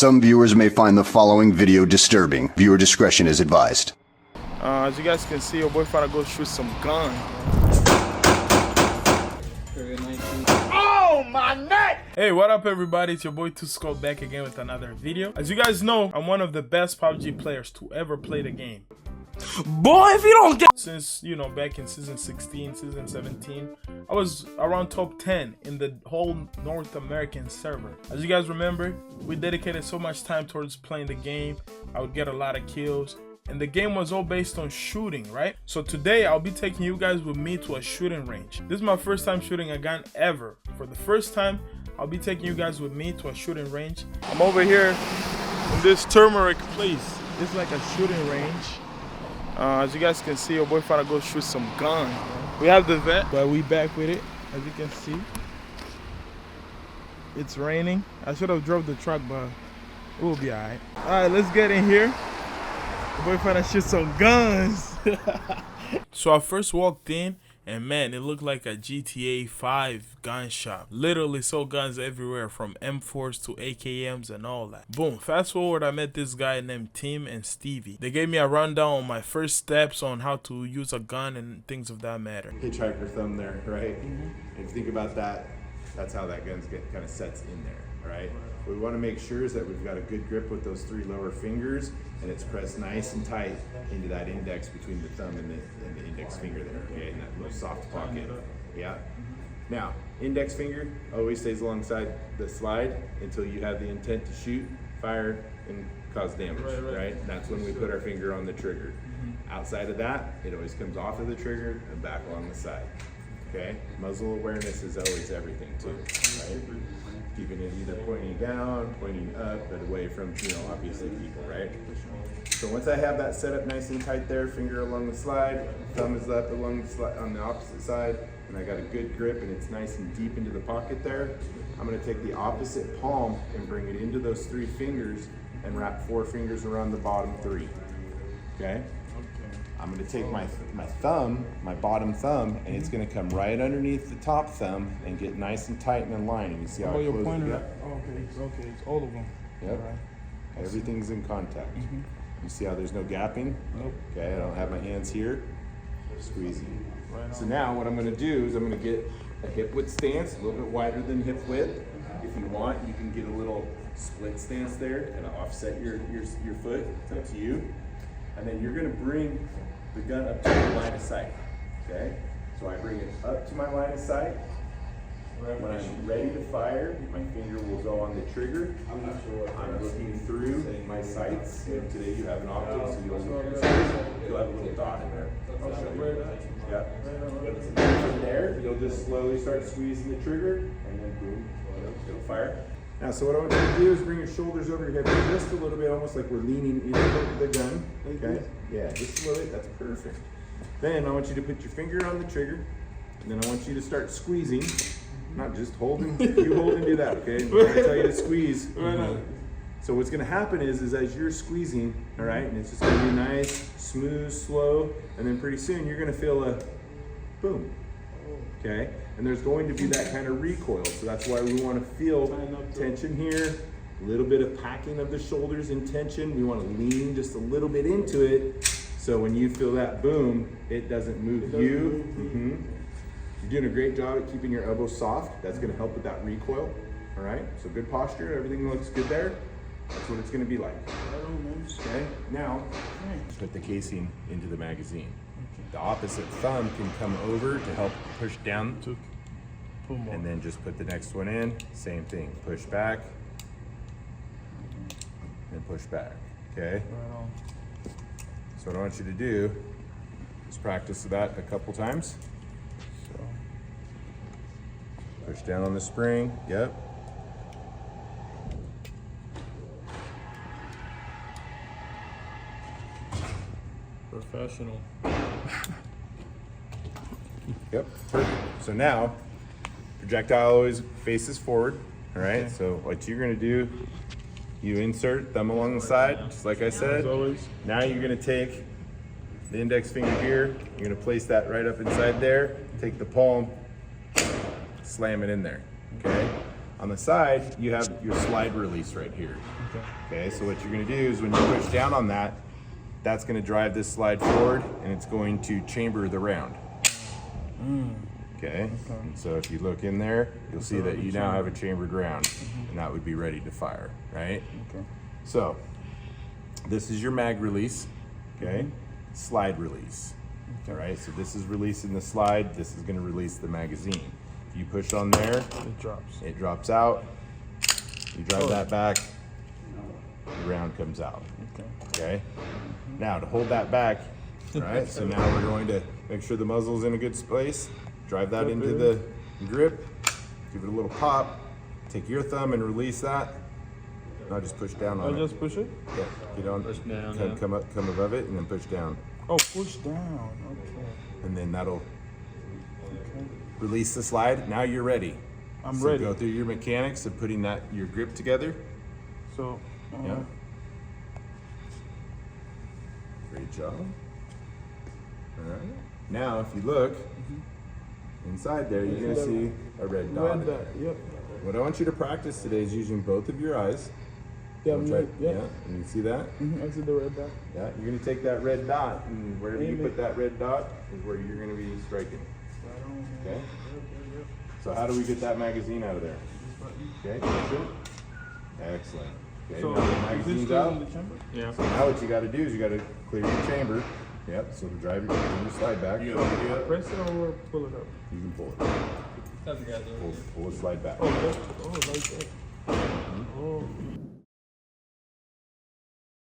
Some viewers may find the following video disturbing. Viewer discretion is advised. As you guys can see, your boy finna go shoot some gun. Oh my neck! Hey, what up everybody? It's your boy Tusco back again with another video. As you guys know, I'm one of the best PUBG players to ever play the game. Boy, if you don't get... Since, you know, back in season 16, season 17, I was around top 10 in the whole North American server. As you guys remember, we dedicated so much time towards playing the game. I would get a lot of kills. And the game was all based on shooting, right? So today I'll be taking you guys with me to a shooting range. This is my first time shooting a gun ever. For the first time, I'll be taking you guys with me to a shooting range. I'm over here in this turmeric place. This is like a shooting range. As you guys can see, your boy finna go shoot some gun. We have the vet, but we back with it. As you can see, it's raining. I should have drove the truck, but we'll be alright. Alright, let's get in here. Your boy finna shoot some guns. So I first walked in, and man, it looked like a GTA 5 gun shop. Literally saw guns everywhere, from M4s to AKMs and all that. Boom, fast forward, I met this guy named Tim and Stevie. They gave me a rundown on my first steps on how to use a gun and things of that matter. Hitchhiker thumb there, right? And if you think about that, that's how that gun kind of sets in there, right? What we want to make sure is that we've got a good grip with those three lower fingers, and it's pressed nice and tight into that index between the thumb and the index finger there, okay, in that little soft pocket. Yeah. Now, index finger always stays alongside the slide until you have the intent to shoot, fire, and cause damage, right? And that's when we put our finger on the trigger. Outside of that, it always comes off of the trigger and back along the side. Okay? Muzzle awareness is always everything too, right? Keeping it either pointing down, pointing up, but away from, you know, obviously people, right? So once I have that set up nice and tight there, finger along the slide, thumb is up along the slide on the opposite side, and I got a good grip and it's nice and deep into the pocket there, I'm gonna take the opposite palm and bring it into those three fingers and wrap 4 fingers around the bottom 3, okay? I'm gonna take my thumb, my bottom thumb, and it's gonna come right underneath the top thumb and get nice and tight and in line. And you see how I close it up? Okay, it's all of them. Yep. Right. Everything's in contact. You see how there's no gapping? Nope. Okay, I don't have my hands here. Squeezing. Right. So now what I'm gonna do is I'm gonna get a hip width stance, a little bit wider than hip width. If you want, you can get a little split stance there and offset your foot. It's up to you. And then you're gonna bring the gun up to your line of sight, okay? So I bring it up to my line of sight. When I'm ready to fire, my finger will go on the trigger. I'm looking through my sights. Today you have an optic, so you'll have a little dot in there. I'll show you. Yep. From there, you'll just slowly start squeezing the trigger, and then boom, it'll fire. Now, so what I want you to do is bring your shoulders over your head just a little bit, almost like we're leaning into the gun. Okay? Yeah, just a little bit. That's perfect. Then I want you to put your finger on the trigger, and then I want you to start squeezing. Not just holding. You hold and do that, okay? I'm going to tell you to squeeze. So what's going to happen is as you're squeezing, all right, and it's just going to be nice, smooth, slow, and then pretty soon you're going to feel a boom. Okay, and there's going to be that kind of recoil, so that's why we want to feel tension here, a little bit of packing of the shoulders in tension. We want to lean just a little bit into it, so when you feel that boom, it doesn't move you. You're doing a great job at keeping your elbows soft. That's going to help with that recoil. All right, so good posture, everything looks good there. That's what it's going to be like. Okay, now put the casing into the magazine. The opposite thumb can come over to help push down, and then just put the next one in. Same thing, push back, and push back, okay? So what I want you to do is practice that a couple times. Push down on the spring, yep. Professional. Yep, perfect. So now, projectile always faces forward, all right? Okay. So what you're gonna do, you insert thumb along the side, just like I said. Now you're gonna take the index finger here, you're gonna place that right up inside there, take the palm, slam it in there, okay? On the side, you have your slide release right here. Okay, so what you're gonna do is when you push down on that, that's gonna drive this slide forward and it's going to chamber the round. Okay, and so if you look in there, you'll see that you now have a chambered round and that would be ready to fire, right? Okay. So, this is your mag release, okay? Slide release, all right? So this is releasing the slide, this is gonna release the magazine. If you push on there, it drops out, you drive that back, the round comes out, okay? Now to hold that back, all right, so now we're going to make sure the muzzle's in a good place, drive that into the grip, give it a little pop, take your thumb and release that. Now just push down on it. Just push it? Yeah, get on, Push down, come up, come above it, and then push down. Oh, push down, okay. And then that'll release the slide. Now you're ready. I'm so ready. Go through your mechanics of putting your grip together. So, Yeah. Great job. All right. Now, if you look inside there, you're gonna see a red dot. in there. Yep. What I want you to practice today is using both of your eyes. Yeah, Don't try- yeah. And you see that? I see the red dot. Yeah. You're gonna take that red dot, and wherever you put that red dot is where you're gonna be striking. Okay. So how do we get that magazine out of there? Okay. Push it. Excellent. Okay. So, now the is this magazine's still out. in the chamber? Yeah. So now what you got to do is you got to clear your chamber. Yep. So to drive your slide back. You can Press it or pull it up? pull it. That's the guy there. Pull the slide back. Oh, like that. Oh.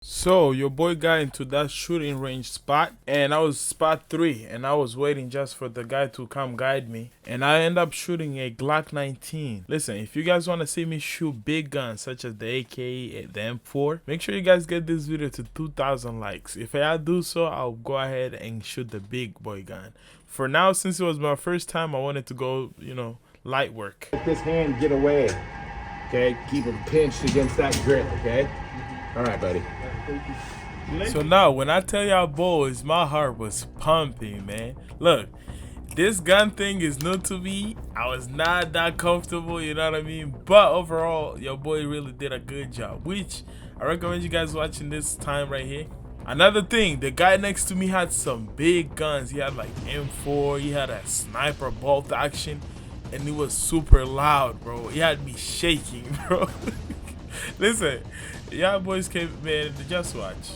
So your boy got into that shooting range spot, and I was spot 3, and I was waiting just for the guy to come guide me, and I end up shooting a Glock 19. Listen, if you guys want to see me shoot big guns such as the AK, the M4, make sure you guys get this video to 2,000 likes. If I do so, I'll go ahead and shoot the big boy gun. For now, since it was my first time, I wanted to go, light work. Let this hand get away. Okay. Keep him pinched against that grip. Okay. All right, buddy. So now, when I tell y'all boys, my heart was pumping, man. Look, this gun thing is new to me. I was not that comfortable, you know what I mean? But overall, your boy really did a good job, which I recommend you guys watching this time right here. Another thing, the guy next to me had some big guns. He had like M4, he had a sniper bolt action, and it was super loud, bro. He had me shaking, bro. Listen, y'all boys came, man, just watch.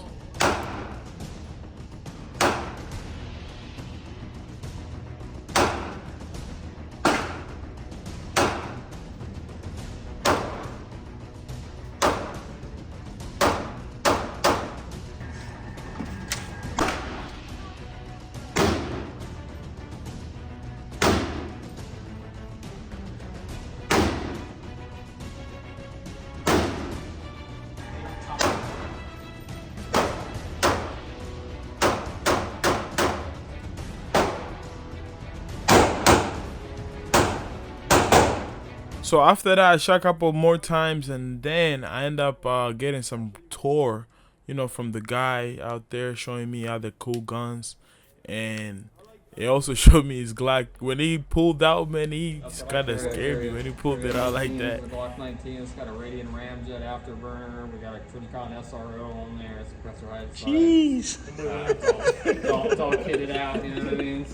So after that, I shot a couple more times, and then I end up getting some tour, from the guy out there showing me other cool guns, and he also showed me his Glock. When he pulled out, man, he kind of scared me when he pulled it out like that. The Glock 19, it's got a Radiant Ramjet afterburner. We got a Trijicon SRO on there. It's a compressor hide sight. Jeez. It's all kitted out, you know what I mean?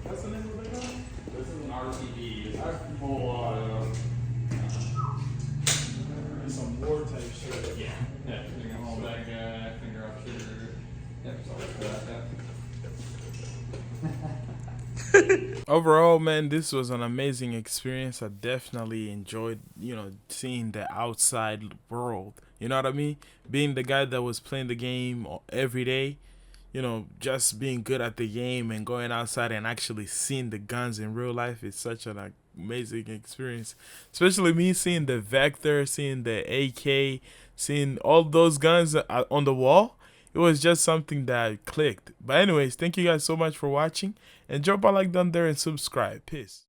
What's the name of the gun? This is an RTD. It's a full auto. Some war type shit. Yeah. Yeah. You can hold that guy, finger off shooter. Yep, so that. Overall, man, this was an amazing experience. I definitely enjoyed, seeing the outside world. You know what I mean? Being the guy that was playing the game every day, just being good at the game and going outside and actually seeing the guns in real life is such an amazing experience. Especially me seeing the Vector, seeing the AK, seeing all those guns on the wall. It was just something that clicked. But anyways, thank you guys so much for watching, and drop a like down there and subscribe. Peace.